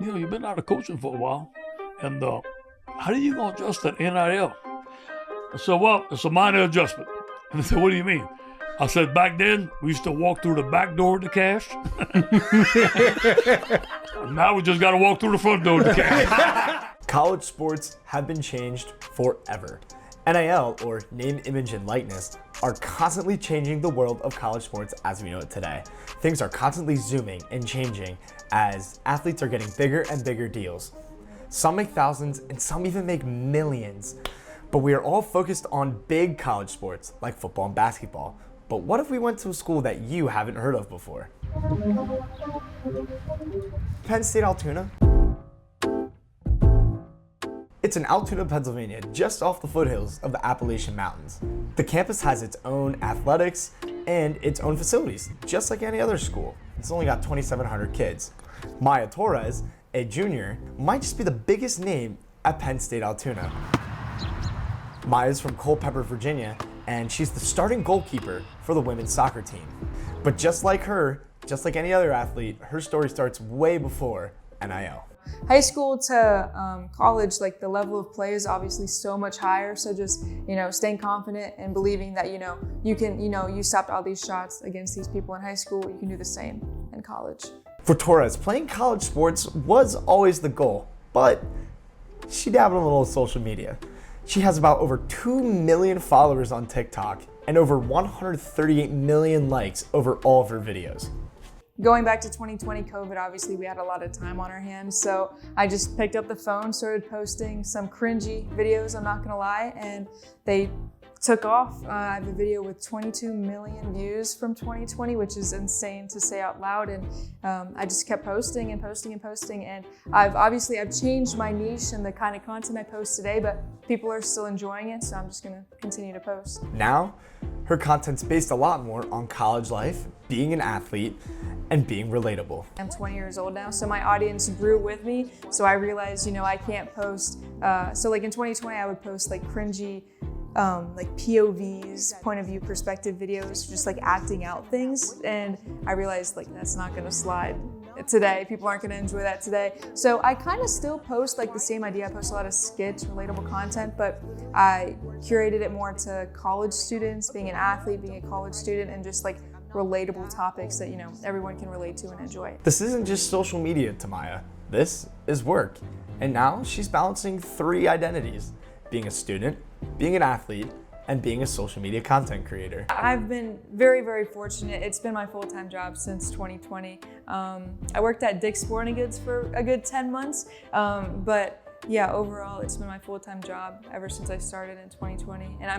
You've been out of coaching for a while, and how are you going to adjust that NIL? I said, well, it's a minor adjustment. And they said, what do you mean? I said, back then, we used to walk through the back door of the cash. Now we just got to walk through the front door of the cash. College sports have been changed forever. NIL, or name, image, and likeness, are constantly changing the world of college sports as we know it today. Things are constantly zooming and changing as athletes are getting bigger and bigger deals. Some make thousands and some even make millions. But we are all focused on big college sports like football and basketball. But what if we went to a school that you haven't heard of before? Penn State Altoona. It's in Altoona, Pennsylvania, just off the foothills of the Appalachian Mountains. The campus has its own athletics and its own facilities, just like any other school. It's only got 2,700 kids. Maya Torres, a junior, might just be the biggest name at Penn State Altoona. Maya's from Culpeper, Virginia, and she's the starting goalkeeper for the women's soccer team. But just like her, just like any other athlete, her story starts way before NIL. High school to college, like the level of play is obviously so much higher. So just, staying confident and believing that, you can, you stopped all these shots against these people in high school, you can do the same in college. For Torres, playing college sports was always the goal, but she dabbled a little in social media. She has about over 2 million followers on TikTok and over 138 million likes over all of her videos. Going back to 2020 COVID, obviously we had a lot of time on our hands, so I just picked up the phone, started posting some cringy videos, I'm not gonna lie, and they took off. I have a video with 22 million views from 2020, which is insane to say out loud, and I just kept posting and posting and posting, and I've changed my niche and the kind of content I post today, but people are still enjoying it, so I'm just gonna continue to post. Now, her content's based a lot more on college life, being an athlete, and being relatable. I'm 20 years old now, so my audience grew with me. So I realized, I can't post. So like in 2020, I would post like cringy, like POVs, point of view perspective videos, just like acting out things. And I realized like that's not gonna slide today. People aren't gonna enjoy that today. So I kind of still post like the same idea. I post a lot of skits, relatable content, but I curated it more to college students, being an athlete, being a college student, and just like relatable topics that everyone can relate to and enjoy. This isn't just social media to Maya. This is work. And now she's balancing 3 identities: being a student, being an athlete, and being a social media content creator. I've been very, very fortunate. It's been my full-time job since 2020. I worked at Dick's Sporting Goods for a good 10 months, but yeah, overall, it's been my full-time job ever since I started in 2020. And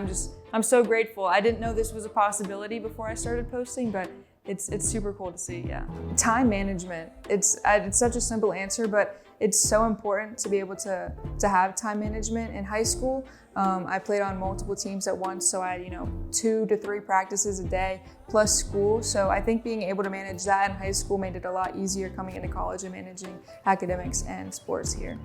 I'm so grateful. I didn't know this was a possibility before I started posting, but it's super cool to see, yeah. Time management, it's such a simple answer, but it's so important to be able to have time management in high school. I played on multiple teams at once, so I had 2 to 3 practices a day plus school. So I think being able to manage that in high school made it a lot easier coming into college and managing academics and sports here.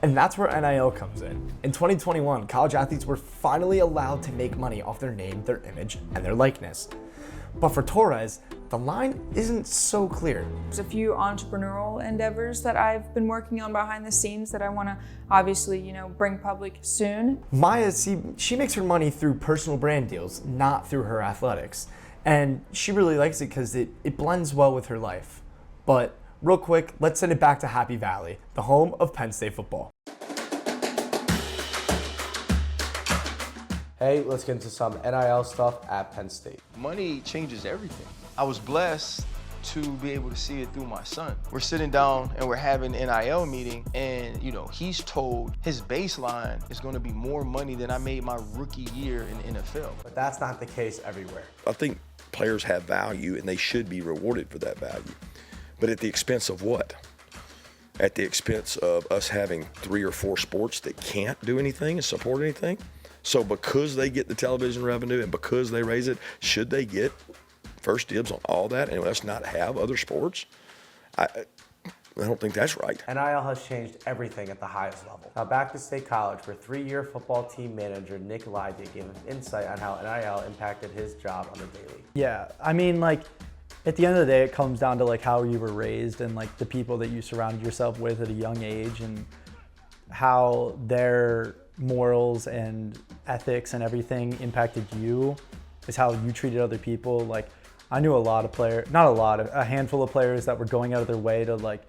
And that's where NIL comes in. In 2021, college athletes were finally allowed to make money off their name, their image, and their likeness. But for Torres, the line isn't so clear. There's a few entrepreneurial endeavors that I've been working on behind the scenes that I want to obviously, bring public soon. Maya, she makes her money through personal brand deals, not through her athletics. And she really likes it because it blends well with her life. But real quick, let's send it back to Happy Valley, the home of Penn State football. Hey, let's get into some NIL stuff at Penn State. Money changes everything. I was blessed to be able to see it through my son. We're sitting down and we're having an NIL meeting, and he's told his baseline is going to be more money than I made my rookie year in the NFL. But that's not the case everywhere. I think players have value and they should be rewarded for that value. But at the expense of what? At the expense of us having 3 or 4 sports that can't do anything and support anything? So because they get the television revenue and because they raise it, should they get first dibs on all that and us not have other sports? I don't think that's right. NIL has changed everything at the highest level. Now back to State College, where 3-year football team manager Nick Lydia gave an insight on how NIL impacted his job on the daily. Yeah, I mean, like, at the end of the day, it comes down to like how you were raised and like the people that you surrounded yourself with at a young age and how their morals and ethics and everything impacted you is how you treated other people. Like I knew a lot of players, not a lot, a handful of players that were going out of their way to like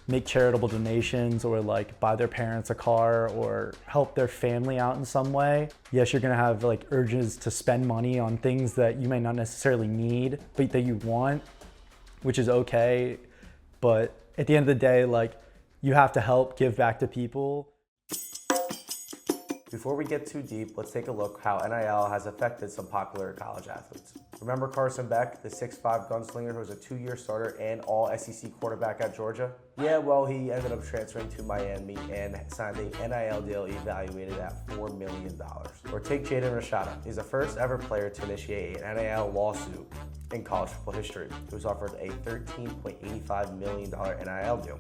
make charitable donations or like buy their parents a car or help their family out in some way. Yes, you're gonna have like urges to spend money on things that you may not necessarily need, but that you want, which is okay. But at the end of the day, like you have to help give back to people. Before we get too deep, let's take a look how NIL has affected some popular college athletes. Remember Carson Beck, the 6'5" gunslinger who was a 2-year starter and all SEC quarterback at Georgia? Yeah, well, he ended up transferring to Miami and signed a NIL deal evaluated at $4 million. Or take Jaden Rashada. He's the first ever player to initiate an NIL lawsuit in college football history. He was offered a $13.85 million NIL deal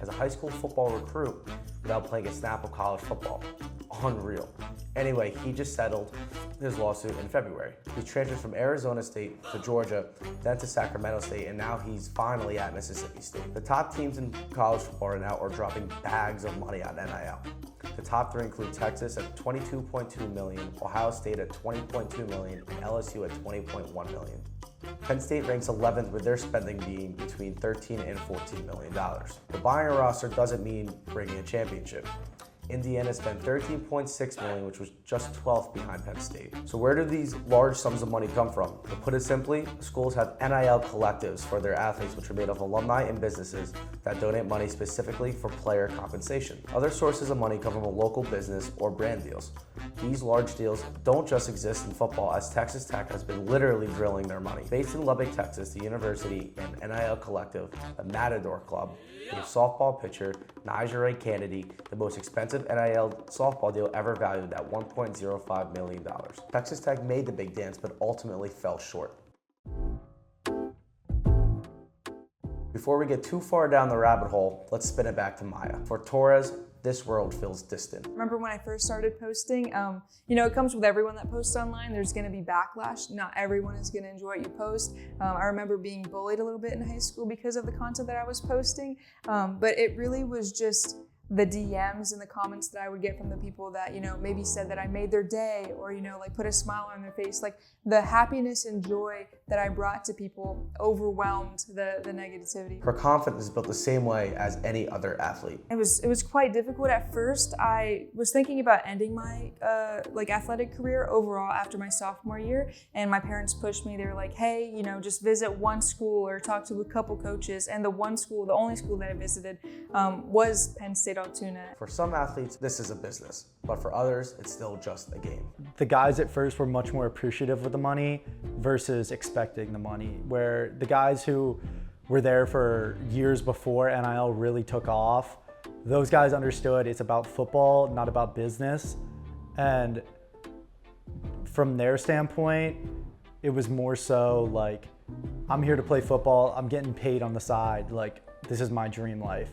as a high school football recruit without playing a snap of college football. Unreal. Anyway, he just settled his lawsuit in February. He transferred from Arizona State to Georgia, then to Sacramento State, and now he's finally at Mississippi State. The top teams in college football right now are dropping bags of money on NIL. The top three include Texas at $22.2 million, Ohio State at $20.2 million, and LSU at $20.1 million. Penn State ranks 11th with their spending being between $13 and $14 million. But buying a roster doesn't mean bringing a championship. Indiana spent $13.6 million, which was just 12th behind Penn State. So where do these large sums of money come from? To put it simply, schools have NIL collectives for their athletes, which are made of alumni and businesses that donate money specifically for player compensation. Other sources of money come from a local business or brand deals. These large deals don't just exist in football, as Texas Tech has been literally drilling their money. Based in Lubbock, Texas, the university and NIL collective, the Matador Club, gave softball pitcher Nigeria Kennedy the most expensive NIL softball deal ever valued at $1.05 million. Texas Tech made the big dance, but ultimately fell short. Before we get too far down the rabbit hole, let's spin it back to Maya. For Torres, this world feels distant. Remember when I first started posting, it comes with everyone that posts online. There's gonna be backlash. Not everyone is gonna enjoy what you post. I remember being bullied a little bit in high school because of the content that I was posting, but it really was just the DMs and the comments that I would get from the people that, maybe said that I made their day or, put a smile on their face. Like the happiness and joy that I brought to people overwhelmed the negativity. Her confidence is built the same way as any other athlete. It was quite difficult at first. I was thinking about ending my athletic career overall after my sophomore year, and my parents pushed me. They were like, hey, just visit one school or talk to a couple coaches. And the only school that I visited was Penn State Altoona. For some athletes, this is a business, but for others, it's still just a game. The guys at first were much more appreciative of the money versus expecting the money, where the guys who were there for years before NIL really took off, those guys understood it's about football, not about business. And from their standpoint, it was more so like, I'm here to play football, I'm getting paid on the side, like this is my dream life.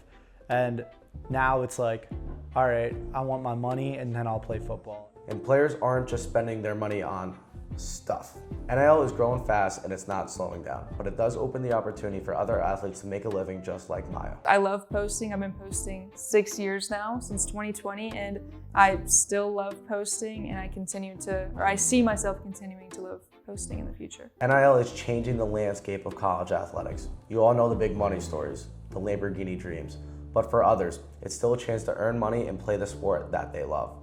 And now it's like, all right, I want my money and then I'll play football. And players aren't just spending their money on stuff. NIL is growing fast and it's not slowing down, but it does open the opportunity for other athletes to make a living just like Maya. I love posting. I've been posting 6 years now, since 2020, and I still love posting, and I see myself continuing to love posting in the future. NIL is changing the landscape of college athletics. You all know the big money stories, the Lamborghini dreams, but for others, it's still a chance to earn money and play the sport that they love.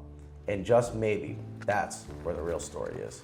And just maybe, that's where the real story is.